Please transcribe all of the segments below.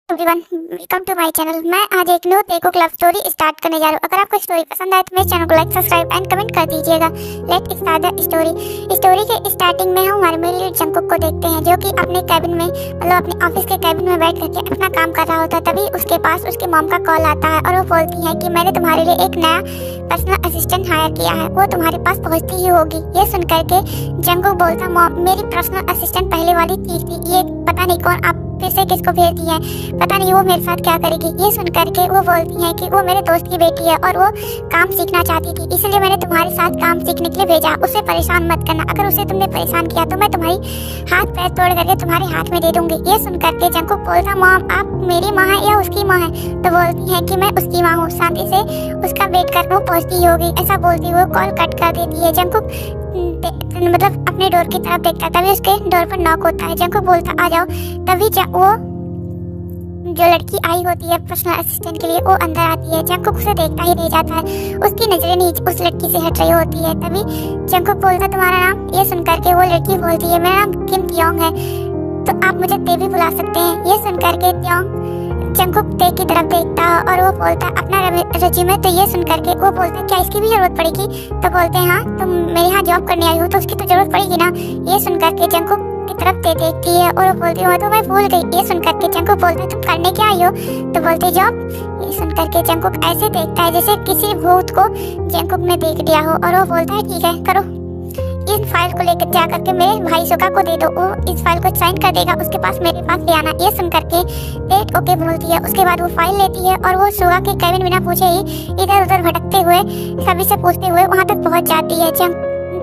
Everyone, welcome to my channel. मैं आज एक न्यू तेको लव स्टोरी स्टार्ट करने जा रहा हूँ। अगर आपको स्टोरी पसंद आए तो मेरे चैनल को लाइक, सब्सक्राइब एंड कमेंट कर दीजिएगा। लेट्स स्टार्ट द स्टोरी के स्टार्टिंग में हम हमारे मेल जंकुक को देखते हैं, जो कि अपने कैबिन में मतलब अपने ऑफिस के कैबिन में बैठ करके अपना काम कर रहा होता है। तभी उसके पास उसके मॉम का कॉल आता है और वो बोलती है कि मैंने तुम्हारे लिए एक नया पर्सनल असिस्टेंट हायर किया है, वो तुम्हारे पास पहुँचती ही होगी। ये सुन करके जंकुक बोलता, मॉम मेरी पर्सनल असिस्टेंट पहले वाली ठीक थी, ये पता नहीं कौन आप फिर से किसको भेजती है, पता नहीं वो मेरे साथ क्या करेगी। ये सुन करके वो बोलती है कि वो मेरे दोस्त की बेटी है और वो काम सीखना चाहती थी, इसलिए मैंने तुम्हारे साथ काम सीखने के लिए भेजा। उसे परेशान मत करना, अगर उसे तुमने परेशान किया तो मैं तुम्हारी हाथ पैर तोड़ करके तुम्हारे हाथ में दे दूंगी। ये सुन करके जंकुक बोलता, मॉम आप मेरी माँ है या उसकी माँ है? तो बोलती है कि मैं उसकी माँ हूँ, शांति से उसका वेट कर, वो पहुँचती होगी। ऐसा बोलती हुए कॉल कट कर देती है। जंकुक मतलब अपने डोर की तरफ देखता है, तभी उसके डोर पर नॉक होता है। जंकुक बोलता आ जाओ। तभी वो जो लड़की आई होती है पर्सनल असिस्टेंट के लिए, वो अंदर आती है। जंकुक उसे देखता ही रह जाता है, उसकी नजरें नीचे उस लड़की से हट रही होती है। तभी जंकुक बोलता तुम्हारा नाम? ये सुन करके वो लड़की बोलती है मेरा नाम किम त्योंग है, तो आप मुझे ते भी बुला सकते हैं। ये सुन करके जंकुक ते की तरफ देखता है और वो बोलता अपना रेज्यूमे। तो ये सुन करके वो बोलता क्या इसकी भी जरूरत पड़ेगी? तो बोलते हैं हाँ, तुम मेरे यहाँ जॉब करने आई हो तो उसकी तो जरूरत पड़ेगी ना। ये सुन करके जंकुक की तरफ ते देखती है और वो बोलती है तो मैं भूल गई। ये सुन करके जंकुक बोलता है तुम करने क्या आई हो? तो बोलते जॉब। ये सुन करके जंकुक ऐसे देखता है जैसे किसी भूत को जंकुक ने देख लिया हो और वो बोलता है ठीक है करो, इस फाइल को लेकर जा करके मेरे भाई सुगा को दे दो, वो इस फाइल को साइन कर देगा, उसके पास मेरे पास ले आना। ये सुन करके डेट ओके बोलती है। उसके बाद वो फाइल लेती है और वो सुगा के कैबिन बिना पूछे ही इधर उधर भटकते हुए सभी से पूछते हुए वहाँ तक पहुँच जाती है।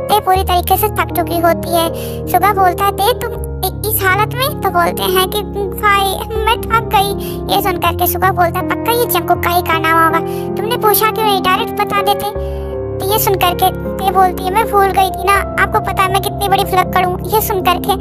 ते पूरी तरीके से थक चुकी होती है। सुगा बोलता है ते तुम इस हालत में? तो बोलते हैं कि भाई मैं थक गई। ये सुन करके सुगा बोलता है पक्का ये जंकुक का ही कारनामा होगा, तुमने पूछा क्यों नहीं, डायरेक्ट बता देते। तो ये सुन करके ते बोलती है मैं भूल गई थी ना, आपको पता है मैं कितनी बड़ी फ्लक्कड़ हूँ। ये सुन करके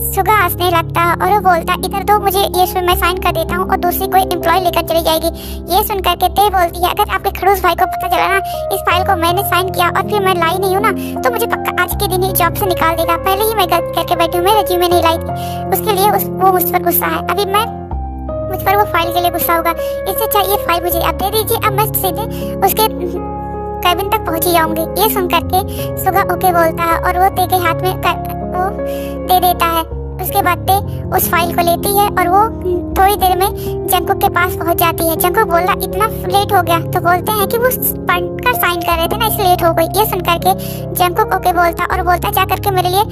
सुगा हंसने लगता है और वो बोलता इधर दो मुझे, ये मैं साइन कर देता हूँ और दूसरी कोई एम्प्लॉय लेकर चली जाएगी। ये सुन करके ते बोलती है अगर आपके खड़ूस भाई को पता चला ना इस फाइल को मैंने साइन किया और फिर मैं लाई नहीं हूँ ना, तो मुझे पक्का आज के दिन ही जॉब से निकाल देगा। पहले ही मैं गलती करके बैठी हूँ, मैं रेज्यूमे नहीं लाई थी, उसके लिए वो मुझ पर गुस्सा है। अभी मैं मुझ पर वो फाइल के लिए गुस्सा होगा, इससे अच्छा ये फाइल मुझे आप दे दीजिए, अब मैं सीधे उसके कैबिन तक पहुंची जाऊंगी। ये सुन करके सुगा ओके बोलता है और वो ते के हाथ में वो दे देता है। उसके बाद ते उस फाइल को लेती है और वो थोड़ी देर में जंकुक के पास पहुंच जाती है। जंकुक बोलता इतना लेट हो गया? तो बोलते हैं कि वो पढ़कर साइन कर रहे थे ना इसलिए लेट हो गई। ये सुन करके जंकुक ओके बोलता और बोलता जा करके मेरे लिए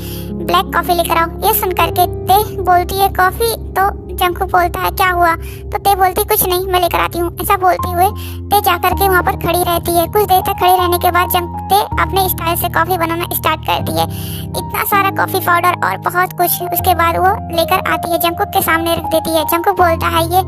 ब्लैक कॉफी लेकर आओ। ये सुन करके ते बोलती है कॉफी? तो जंकुक बोलता है क्या हुआ? तो ते बोलती कुछ नहीं मैं लेकर आती हूँ। ऐसा बोलते हुए ते जा करके वहाँ पर खड़ी रहती है। कुछ देर तक खड़ी रहने के बाद ते अपने स्टाइल से कॉफी बनाना स्टार्ट करती है, इतना सारा कॉफी पाउडर और बहुत कुछ। उसके बाद वो लेकर आती है, जंकुक के सामने रख देती है। जंकुक बोलता है ये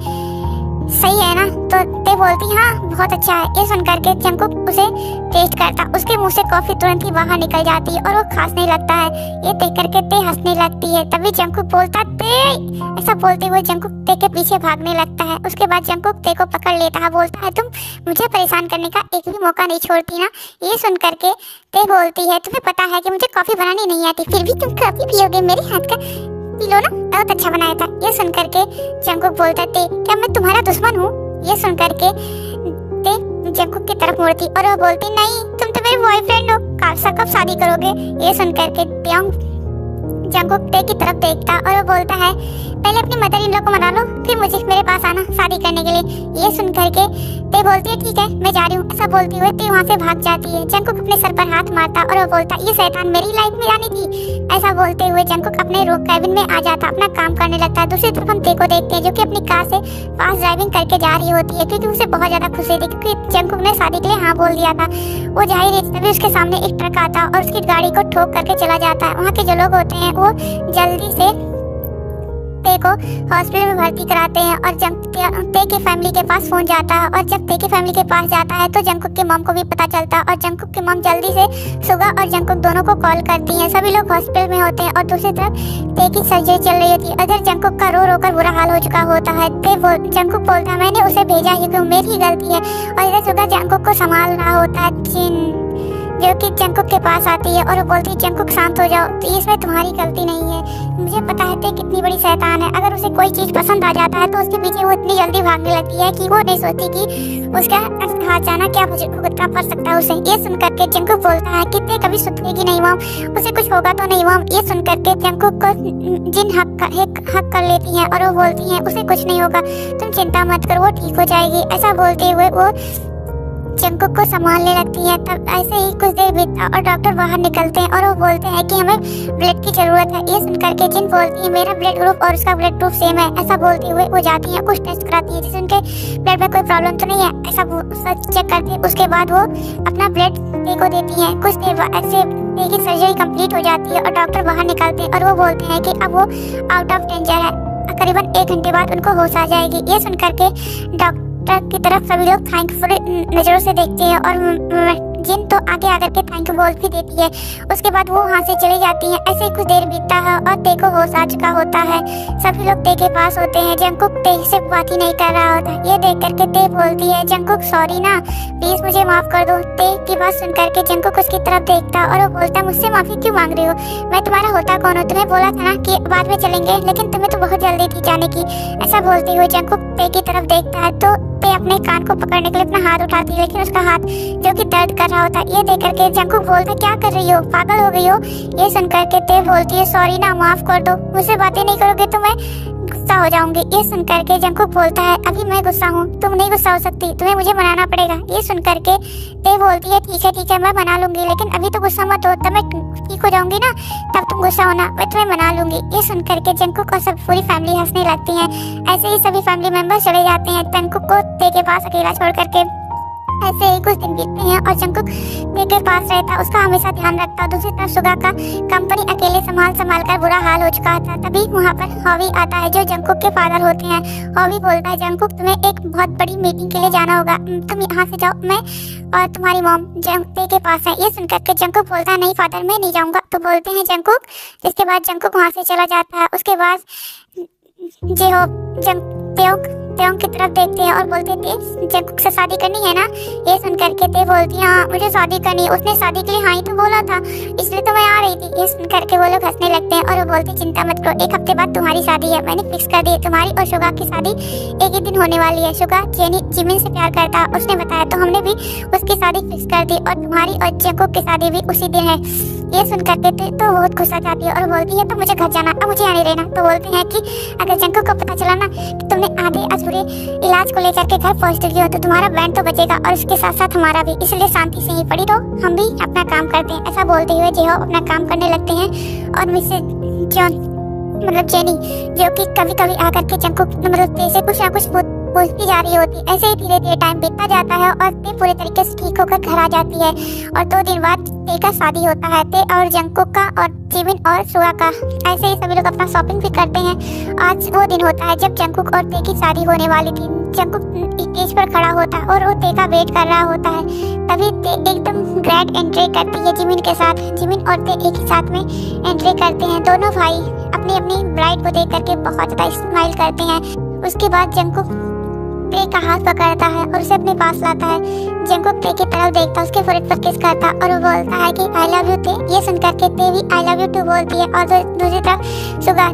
सही है ना? तो ते बोलती हाँ बहुत अच्छा है। ये सुन करके जंकुक उसे टेस्ट करता, उसके मुंह से कॉफी तुरंत ही बाहर निकल जाती है और वो खांसने लगता है। ये देख करके ते हंसने लगती है। तभी जंकुक बोलता ते, ऐसा बोलते हुए जंकुक ते के पीछे भागने लगता है। उसके बाद जंकुक ते को पकड़ लेता है, बोलता है तुम मुझे परेशान करने का एक भी मौका नहीं छोड़ती ना। ये सुन करके ते बोलती है तुम्हें पता है कि मुझे कॉफी बनानी नहीं आती, फिर भी तुम कॉफी पियोगे, मेरे हाथ का पी लो ना, बहुत अच्छा बनाया था। ये सुन करके जंकुक बोलता ते क्या मैं तुम्हारा दुश्मन हूँ? ये सुन करके ते जंकुक की तरफ मुड़ती और वो बोलती नहीं तुम तो मेरे बॉयफ्रेंड हो, कब शादी करोगे? ये सुन करके जंकुक ते की तरफ देखता और वो बोलता है पहले अपनी मदर इन लॉ को मना लो फिर मुझे मेरे पास आना शादी करने के लिए। ये सुन करके ते बोलती है ठीक है मैं जा रही हूँ। ऐसा बोलते हुए ते वहाँ से भाग जाती है। जंकुक अपने सर पर हाथ मारता और वो बोलता ये शैतान मेरी लाइफ में आनी थी। ऐसा बोलते हुए जंकुक अपने कैबिन में आ जाता, अपना काम करने लगता है। दूसरी तरफ हम ते को देखते हैं जो कि अपनी कार से फास्ट ड्राइविंग करके जा रही होती है, क्योंकि उसे बहुत ज्यादा खुशी थी क्योंकि जंकुक ने शादी के लिए हाँ बोल दिया था। वो जा ही रही तभी उसके सामने एक ट्रक आता और उसकी गाड़ी को ठोक करके चला जाता है। वहाँ के जो लोग होते हैं वो जल्दी से ते को हॉस्पिटल में भर्ती कराते हैं और जब ते के फैमिली के पास फोन जाता है और जब ते के फैमिली के पास जाता है तो जंकुक के मॉम को भी पता चलता है और जंकुक के मॉम जल्दी से सुगा और जंकुक दोनों को कॉल करती हैं। सभी लोग हॉस्पिटल में होते हैं और दूसरी तरफ ते की सर्जरी चल रही होती है। उधर जंकुक का रो रो कर बुरा हाल हो चुका होता है। जंकुक बोलता है मैंने उसे भेजा क्योंकि मेरी ही गलती है और इधर सुगा जंकुक को संभाल रहा होता है। जो कि जंकुक के पास आती है और वो बोलती है जंकुक शांत हो जाओ, तो इसमें तुम्हारी गलती नहीं है। मुझे पता है ते कितनी बड़ी शैतान है। अगर उसे कोई चीज पसंद आ जाता है तो उसके पीछे वो इतनी जल्दी भागने लगती है कि वो नहीं सोचती कि उसका हाथ जाना क्या मुझे भुगतना पड़ सकता है उसे। ये सुन करके जंकुक बोलता है कि ते कभी सुधरेगी नहीं मॉम, उसे कुछ होगा तो नहीं मॉम। ये सुन करके जंकुक को जिन हक कर लेती हैं और वो बोलती हैं उसे कुछ नहीं होगा, तुम चिंता मत करो, वो ठीक हो जाएगी। ऐसा बोलते हुए वो जंकुक को संभालने लगती है। तब ऐसे ही कुछ देर बीतता और डॉक्टर बाहर निकलते हैं और वो बोलते हैं कि हमें ब्लड की जरूरत है। ये सुनकर के जिन बोलती है मेरा ब्लड ग्रुप और उसका ब्लड ग्रुप सेम है। ऐसा बोलते हुए वो जाती है, कुछ टेस्ट कराती है जिससे उनके ब्लड में कोई प्रॉब्लम तो नहीं है, ऐसा चेक करती है। उसके बाद वो अपना ब्लड ते को देती है। कुछ देर बाद ऐसे ते की सर्जरी कंप्लीट हो जाती है और डॉक्टर बाहर निकलते हैं और वो बोलते हैं कि अब वो आउट ऑफ डेंजर है, करीबन 1 घंटे बाद उनको होश आ जाएगी। ये सुनकर के डॉक्टर की तरफ सभी लोग थैंकफुल नजरों से देखते हैं और जिन तो आगे आकर के थैंक यू बोल भी देती है। उसके बाद वो वहाँ से चली जाती है। ऐसे ही कुछ देर बीतता है और ते को होश आ चुका होता है। सभी लोग ते के पास होते हैं। जंकुक ते से बात ही नहीं कर रहा होता। ये देख करके ते बोलती है जंकुक सॉरी ना, प्लीज मुझे माफ कर दो। ते की बात सुन करके जंकुक उसकी तरफ देखता और वो बोलता मुझसे माफी क्यों मांग रही हो, मैं तुम्हारा होता कौन हूँ, तुम्हें बोला था ना कि बाद में चलेंगे, लेकिन तुम्हें तो बहुत जल्दी थी जाने की। ऐसा बोलते हुए जंकुक ते की तरफ देखता है तो ते अपने कान को पकड़ने के लिए अपना हाथ उठाती है, लेकिन उसका हाथ जो कि दर्द कर रहा होता है। ये देख करके जंकुक बोलता क्या कर रही हो, पागल हो गई हो। ये सुन करके ते बोलती है सॉरी ना, माफ कर दो, मुझसे बातें नहीं करोगे तो मैं गुस्सा हो जाऊंगी। ये सुन करके जंकुक बोलता है अभी मैं गुस्सा हूँ, तुम नहीं गुस्सा हो सकती, तुम्हें मुझे मनाना पड़ेगा। ये सुन करके ते बोलती है ठीक है मैं मना लूंगी, लेकिन अभी तो गुस्सा मत हो, तब मैं ठीक हो जाऊंगी ना, तब तुम गुस्सा होना, मैं तुम्हें मना लूंगी। ये सुन करके जंकुक और सब पूरी फैमिली हंसने लगती है। ऐसे ही सभी फैमिली मेंबर चले जाते हैं जंकुक को ते के पास अकेला छोड़ करके। ऐसे ही कुछ दिन बीतते हैं और जंकुक ते के पास रहता, उसका हमेशा ध्यान रखता। दूसरी तरफ सुगा का कंपनी अकेले संभाल कर बुरा हाल हो चुका था। तभी वहाँ पर हॉवी आता है जो जंकुक के फादर होते हैं। हॉवी बोलता है जंकुक तुम्हें एक बहुत बड़ी मीटिंग के लिए जाना होगा, तुम यहाँ से जाओ, मैं और तुम्हारी मॉम ते के पास है। ये सुनकर के जंकुक बोलता है नहीं फादर मैं नहीं जाऊँगा। तो बोलते हैं जंकुक, जिसके बाद जंकुक वहाँ से चला जाता है। उसके बाद तेओंग की तरफ देखते हैं और बोलते थे जंकुक से शादी करनी है ना। ये सुन करके ते बोलती है हाँ मुझे शादी करनी है, उसने शादी के लिए हाँ ही तो बोला था, इसलिए तो मैं आ रही थी। ये सुन करके वो लोग हंसने लगते हैं और वो बोलते चिंता मत करो, 1 हफ्ते बाद तुम्हारी शादी है, मैंने फिक्स कर दी है, तुम्हारी और शुगा की शादी एक ही दिन होने वाली है। शुगा जिमिन से प्यार करता है, उसने बताया तो हमने भी उसकी शादी फिक्स कर दी और तुम्हारी और जंकुक की शादी भी उसी दिन है। ये सुन करके तो बहुत खुश हो जाती है और बोलती है तो मुझे घर जाना, अब मुझे आने रहना। तो बोलते हैं कि अगर जंकुक को पता चला ना कि तुमने आधे अधूरे इलाज को लेकर के घर पहुंच चुकी हो तो तुम्हारा बैंड तो बचेगा और उसके साथ साथ हमारा भी, इसलिए शांति से ही पड़ी रहो, हम भी अपना काम करते हैं। ऐसा बोलते हुए जेहो अपना काम करने लगते हैं और मिसेज जॉन मतलब जेनी जो कि कभी कभी आकर के जंकुक मतलब से कुछ ना कुछ पूछती जा रही होती। ऐसे ही धीरे धीरे टाइम बीतता जाता है और ते पूरे तरीके से ठीक होकर घर आ जाती है और 2 दिन बाद ते का शादी होता है, ते और जंकुक का और जिमिन और सुगा का। ऐसे ही सभी लोग अपना शॉपिंग भी करते हैं। आज वो दिन होता है जब जंकुक और ते की शादी होने वाली थी। जंकुक स्टेज पर खड़ा होता है और वो ते का वेट कर रहा होता है। तभी ते एकदम ग्रैंड एंट्री करती है जिमिन के साथ। जिमिन और ते एक ही साथ में एंट्री करते हैं। दोनों भाई अपनी अपनी ब्राइड को देख करके बहुत ज्यादा स्माइल करते हैं। उसके बाद जंकुक ते का हाथ पकड़ता है और उसे अपने पास लाता है। जंकुक ते की तरफ देखता, उसके फोrehead पर किस करता और वो बोलता है कि आई लव यू ते। ये सुनकर के ते भी आई लव यू टू बोलती है और दूसरी तरफ सुगा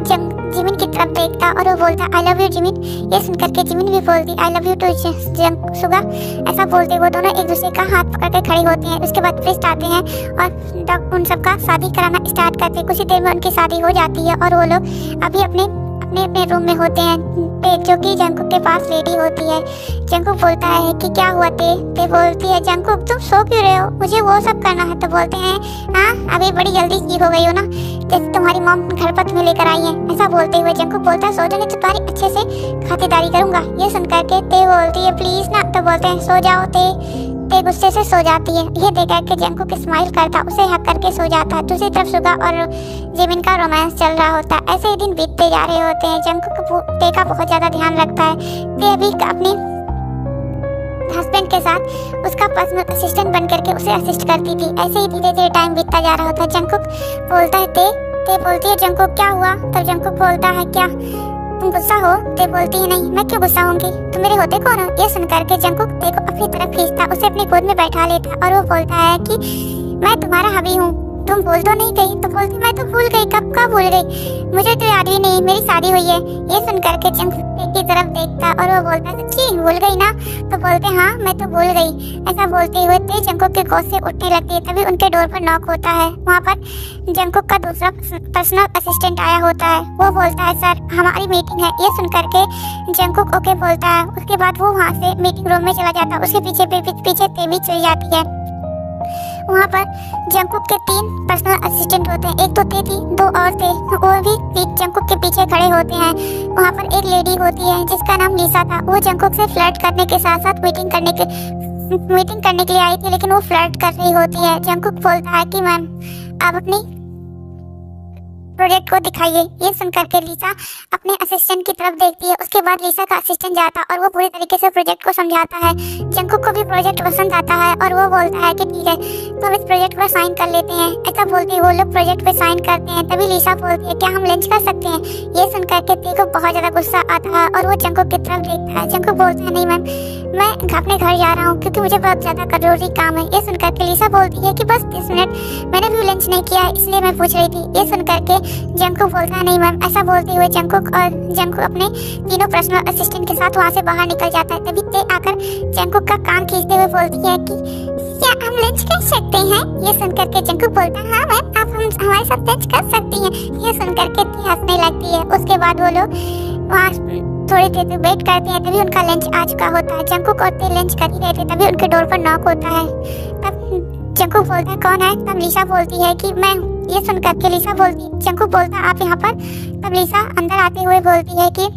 जिमिन की तरफ देखता और वो बोलता आई लव यू जिमिन। ये सुनकर के जिमिन भी बोलती आई लव यू टू सुगा। ऐसा बोलते वो दोनों एक दूसरे का हाथ पकड़ कर खड़े होते हैं। उसके बाद प्रिस्ट आते हैं और उन सबका शादी कराना स्टार्ट करते हैं। कुछ ही देर में उनकी शादी हो जाती है और वो लोग अभी अपने रूम में होते हैं। जो कि जंकुक के पास लेडी होती है। जंकुक बोलता है कि क्या हुआ ते बोलती है जंकुक तुम सो क्यों रहे हो, मुझे वो सब करना है। तो बोलते हैं हाँ अभी बड़ी जल्दी ठीक हो गई हो ना, जैसे तुम्हारी मॉम घर पर तुम्हें लेकर आई है। ऐसा बोलते हुए जंकुक बोलता है सो जाने तो तुम्हारी अच्छे से खातिरदारी करूंगा। ये सुन करके ते बोलती है प्लीज ना। तो बोलते हैं सो जाओ ते गुस्से से सो जाती है। ये देख करके जंकुक स्माइल करता, उसे हक करके सो जाता है। दूसरी तरफ सुगा और जिमिन का रोमांस चल रहा होता है। ऐसे ही दिन बीतते जा रहे होते हैं। जंकुक ते का बहुत ज्यादा ध्यान रखता है। ते अभी अपने हस्बैंड के साथ उसका पर्सनल असिस्टेंट बन करके उसे असिस्ट करती थी। ऐसे ही धीरे धीरे टाइम बीतता जा रहा होता है। जंकुक बोलता है ते बोलती है जंकुक क्या हुआ। तब जंकुक बोलता है क्या तुम गुस्सा हो। ते बोलती है नहीं मैं क्यों गुस्सा होंगी, तुम मेरे होते कौन हो। ये सुनकर के जंकुक ते को अपनी तरफ खींचता, उसे अपनी गोद में बैठा लेता और वो बोलता है कि मैं तुम्हारा हबी हूँ, तुम भूल तो नहीं गई? तो बोलती मैं तो भूल गई, कब का भूल गई, मुझे तो याद भी नहीं, मेरी शादी हुई है। ये सुन करके जंकुक की तरफ देखता और वो बोलता सच्ची भूल गई ना? तो बोलते हाँ मैं तो भूल गई। ऐसा बोलते हुए ते जंकुक के गोद से उठने लगती है। तभी उनके डोर पर नॉक होता है। वहाँ पर जंकुक का दूसरा पर्सनल असिस्टेंट आया होता है। वो बोलता है सर हमारी मीटिंग है। ये सुन करके जंकुक ओके बोलता है। उसके बाद वो वहाँ से मीटिंग रूम में चला जाता है। उसके पीछे ते भी चली जाती है। वहाँ पर जंकुक के 3 पर्सनल असिस्टेंट होते हैं। एक तो ते थी, 2 और थे, वो भी जंकुक के पीछे खड़े होते हैं। वहाँ पर एक लेडी होती है जिसका नाम लिसा था। वो जंकुक से फ्लर्ट करने के साथ साथ मीटिंग करने के लिए आई थी, लेकिन वो फ्लर्ट कर रही होती है। जंकुक बोलता है कि मैम आप अपनी प्रोजेक्ट को दिखाइए। ये सुनकर के लिसा अपने असिस्टेंट की तरफ देखती है। उसके बाद लिसा का असिस्टेंट जाता और वो पूरी तरीके से प्रोजेक्ट को समझाता है। जंकुक को भी प्रोजेक्ट पसंद आता है और वो बोलता है कि ठीक है तो हम इस प्रोजेक्ट पर साइन कर लेते हैं। ऐसा बोलते वो लोग प्रोजेक्ट पे साइन करते हैं। तभी लिसा बोलती है क्या हम लंच कर सकते हैं? ये सुनकर के ते को बहुत ज्यादा गुस्सा आता है और वो जंकुक की तरफ देखता है। जंकुक बोलता है नहीं मैम मैं अपने घर जा रहा हूँ क्योंकि मुझे बहुत ज्यादा जरूरी काम है। ये सुनकर के लिसा बोलती है कि बस 30 मिनट, मैंने भी लंच नहीं किया इसलिए मैं पूछ रही थी। ये सुनकर के जंकुक बोलता है नहीं मैम। ऐसा बोलते हुए जंकुक अपने तीनों पर्सनल असिस्टेंट के साथ वहाँ से बाहर निकल जाता है। तभी ते आकर जंकुक का कान खींचते हुए बोलती है कि क्या हम लंच कर सकते हैं? ये सुनकर के जंकुक बोलता है हाँ मैम आप हमारे साथ लंच कर सकती हैं। ये सुनकर के ते हंसने लगती है। उसके बाद वो लोग वहाँ थोड़ी देर तक वेट करते हैं। तभी उनका लंच आ चुका होता है। जंकुक और ते लंच कर ही रहे थे। तभी उनके डोर पर नॉक होता है। तब जंकुक बोलता है कौन है? तब लिसा बोलती है कि मैं। ये सुनकर के लिसा बोलती, जंकुक बोलता आप यहाँ पर? तब लिसा अंदर आते हुए बोलती है कि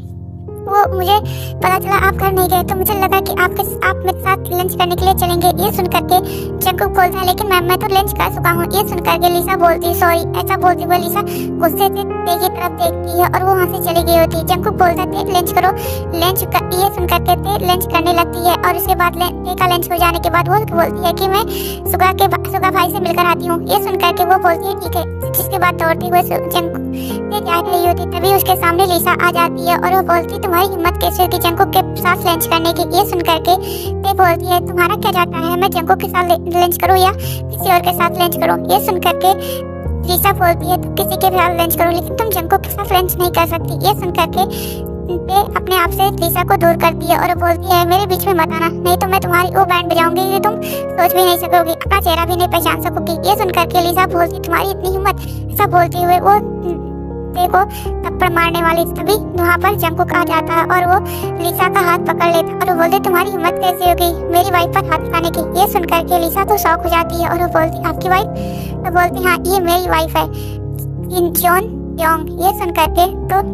वो मुझे पता चला आप घर नहीं गए तो मुझे लगा कि आप मेरे साथ लंच करने के लिए चलेंगे। ये सुनकर के जंकुक बोलता है लेकिन मैम मैं तो लंच कर चुका हूँ। ये सुनकर के लिसा बोलती है सॉरी। ऐसा बोलते हुए लिसा गुस्से से ते की तरफ देखती है और वो वहाँ से चली गई होती है। जंकुक बोलता है ते लंच करो। ये सुनकर के ते लंच करने लगती है और उसके बाद ते का लंच हो जाने के बाद वो बोलती है कि मैं सुगा भाई से मिलकर आती हूँ। ये सुनकर के वो बोलती है ठीक है। जिसके बाद दौड़ते हुए जंकुक ते जा रही होती। तभी उसके सामने लिसा आ जाती है और वो बोलती तुम्हारी हिम्मत कैसे हुई जंकुक के साथ लंच करने की? ये सुनकर के ते बोलती है तुम्हारा क्या जाता है मैं जंकुक के साथ लंच करूँ या किसी और के साथ लंच करूँ? ये सुनकर के लिसा बोलती है तुम किसी के साथ लंच करो लेकिन तुम जंकुक के साथ लंच नहीं कर सकती। ये सुनकर के ते अपने आप से लिसा को दूर करती है और बोलती है मेरे बीच में मत आना नहीं तो मैं तुम्हारी वो बैंड बजाऊंगी कि तुम सोच भी नहीं सकोगी, अपना चेहरा भी नहीं पहचान सकोगी। ये सुनकर के लिसा बोलती तुम्हारी इतनी हिम्मत? ऐसा बोलते हुए वो ते को थप्पड़ मारने वाली। तभी वहाँ पर जंकुक आ जाता है और वो लिसा का हाथ पकड़ लेता है और वो बोलते तुम्हारी हिम्मत कैसे हो गई मेरी वाइफ पर हाथ उठाने की? ये सुनकर के लिसा तो शौक हो जाती है और वो बोलती आपकी वाइफ? तो बोलती हाँ ये मेरी वाइफ है जॉन योंग। ये सुनकर के तो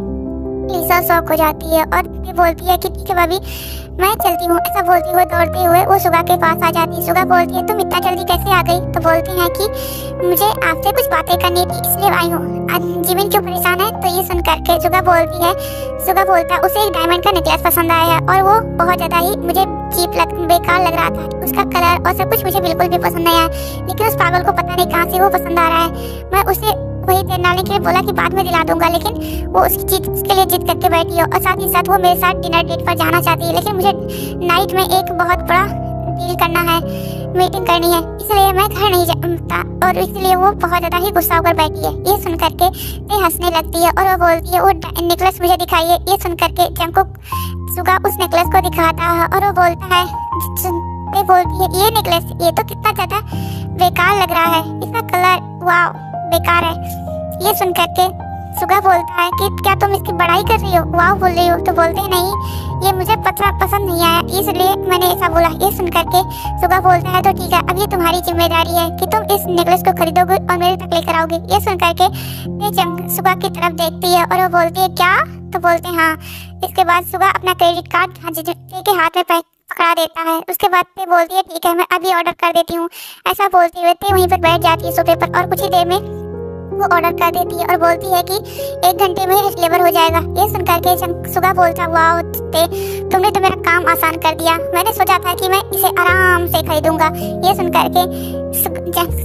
लिसा शौक हो जाती है और ये बोलती है कि ठीक है भाभी मैं चलती हूँ। ऐसा बोलते हुए दौड़ते हुए वो सुगा के पास आ जाती है। सुगा बोलती है तुम इतना जल्दी कैसे आ गई? तो बोलती है कि मुझे आपसे कुछ बातें करनी थी इसलिए आई हूँ। आज जीवन क्यों परेशान है? तो ये सुन करके सुगा बोलता है उसे एक डायमंड का नेकलेस पसंद आया है और वो बहुत ज्यादा ही मुझे बेकार लग रहा था। उसका कलर और सब कुछ मुझे बिल्कुल भी पसंद नहीं आया, लेकिन उस पागल को पता नहीं कहाँ से वो पसंद आ रहा है। मैं उसे वही दिलाने के लिए बोला कि बाद में दिला दूंगा, लेकिन वो उसके लिए जिद करके बैठी है और साथ ही साथ वो मेरे साथ डिनर डेट पर जाना चाहती है। लेकिन मुझे नाइट में एक बहुत बड़ा डील करना है, मीटिंग करनी है, इसलिए मैं घर नहीं जाता और इसलिए वो बहुत ज्यादा ही गुस्सा होकर बैठी है। ये सुन करके ते हंसने लगती है और वो बोलती है वो नेकलेस मुझे दिखाइए। ये सुन करके जंकुक सुगा उस नेकलेस को दिखाता है और वो बोलता है ते बोलती है ये नेकलेस ये तो कितना ज्यादा बेकार लग रहा है, इसका कलर वाव बेकार है। ये सुन करके सुगा बोलता है कि क्या तुम इसकी बड़ाई कर रही हो, वाव बोल रही हो? तो बोलते हैं नहीं ये मुझे पसंद नहीं आया इसलिए मैंने ऐसा बोला। ये सुन करके सुगा बोलता है तो ठीक है अब ये तुम्हारी जिम्मेदारी है कि तुम इस नेकलेस को खरीदोगे और मेरे तक लेकर आओगे। ये सुन करके सुगा की तरफ देखती है और वो बोलती है क्या? तो बोलते हैं हाँ। इसके बाद सुगा अपना क्रेडिट कार्ड के हाथ में पकड़ा देता है। उसके बाद ते बोलती है ठीक है मैं अभी ऑर्डर कर देती हूँ। ऐसा बोलते हुए ते वहीं पर बैठ जाती है सोफे पर और कुछ ही देर में वो ऑर्डर कर देती है और बोलती है कि 1 घंटे में डिलीवर हो जाएगा। ये सुनकर के सुगा बोलता वाह ते तुमने तो मेरा काम आसान कर दिया, मैंने सोचा था कि मैं इसे आराम से खरीदूंगा। ये सुनकर के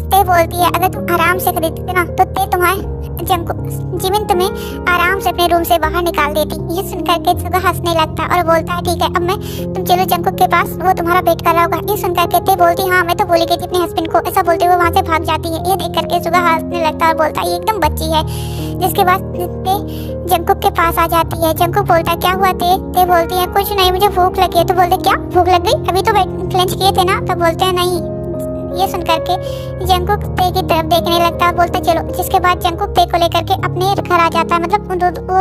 ते बोलती है अगर तुम आराम से खरीदते ना तो ते तुम्हारे जिमिन तुम्हें आराम से अपने रूम से बाहर निकाल देती। ये सुनकर के सुगा हंसने लगता और बोलता है ठीक है अब मैं तुम चलो जंकुक के पास, वो तुम्हारा वेट कर रहा होगा। ये सुनकर के ते बोलती हाँ मैं तो बोली गई थी अपने हस्बैंड को। ऐसा बोलते हुए वहाँ से भाग जाती है। ये देख करके सुगा हंसने लगता और बोलता है ये एकदम बच्ची है। जिसके बाद ते जंकुक के पास आ जाती है। जंकुक बोलता है क्या हुआ ते बोलती है कुछ नहीं मुझे भूख लगी है। तो बोलते क्या भूख लग गई, अभी तो लंच किए थे ना। तो बोलते हैं नहीं। ये सुन करके जंकुक ते की तरफ देखने लगता है और बोलता चलो। जिसके बाद जंकुक ते को लेकर के अपने घर आ जाता है, मतलब वो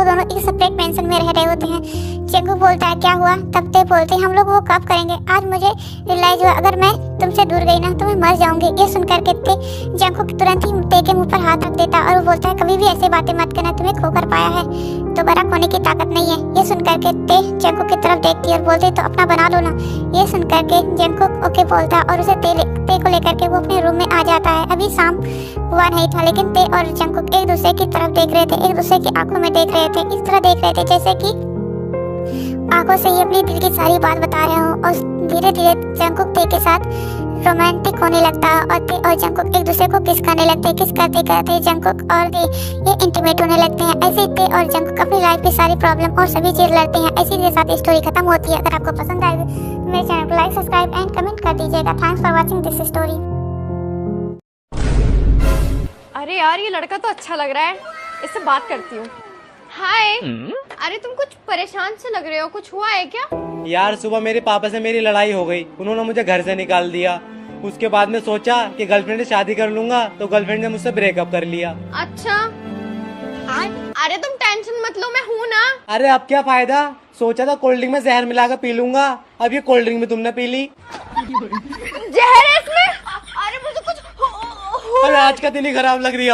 दोनों एक सेपरेट मेंशन में रह रहे होते हैं। जंकुक बोलता है क्या हुआ, तब ते बोलते हैं हम लोग वो कब करेंगे, आज मुझे रियलाइज हुआ अगर मैं तुमसे दूर गई ना तो मैं मर जाऊंगी। ये सुन करके ते जंकुक तुरंत ही ते के मुंह पर हाथ रख देता और वो बोलता है कभी भी ऐसी बातें मत करना, तुम्हें खोकर पाया है दोबारा खोने की ताकत नहीं है। ये सुन करके ते जंकुक की तरफ देखती है और बोलते तो अपना बना लो ना। ये सुन करके जंकुक ओके बोलता है और उसे ते को लेकर के वो अपने रूम में आ जाता है। अभी शाम हुआ नहीं था लेकिन ते और जंकुक एक दूसरे की तरफ देख रहे थे, एक दूसरे की आंखों में देख रहे थे। इस तरह देख रहे थे जैसे कि आंखों से ही अपनी दिल की सारी बात बता रहे हो। और धीरे धीरे जंकुक ते के साथ रोमांटिक होने लगता है और ते और जंकुक एक दूसरे को किस करने लगते हैं। किस करते करते जंकुक और ते ये इंटीमेट होने लगते हैं। ऐसे ही ते और जंकुक अपनी लाइफ की सारी प्रॉब्लम और सभी चीज लड़ते हैं। ऐसी के साथ स्टोरी खत्म होती है। अगर आपको पसंद आए तो मेरे चैनल को लाइक सब्सक्राइब एंड कमेंट कर दीजिएगा। Thanks for watching this story. अरे यार ये लड़का तो अच्छा लग रहा है, इससे बात करती हूँ। हाय। अरे तुम कुछ परेशान से लग रहे हो, कुछ हुआ है क्या? यार सुबह मेरे पापा से मेरी लड़ाई हो गई, उन्होंने मुझे घर से निकाल दिया। उसके बाद में सोचा कि गर्लफ्रेंड से शादी कर लूंगा तो गर्लफ्रेंड ने मुझसे ब्रेकअप कर लिया। अच्छा। अरे तुम टेंशन मत लो, मैं हूँ ना। अरे अब क्या फायदा, सोचा था कोल्ड ड्रिंक में जहर मिलाकर पी लूंगा, अब ये कोल्ड ड्रिंक में तुमने पी ली। जहर है इसमें? अरे मुझे कुछ अरे आज का दिन ही खराब लग रही है।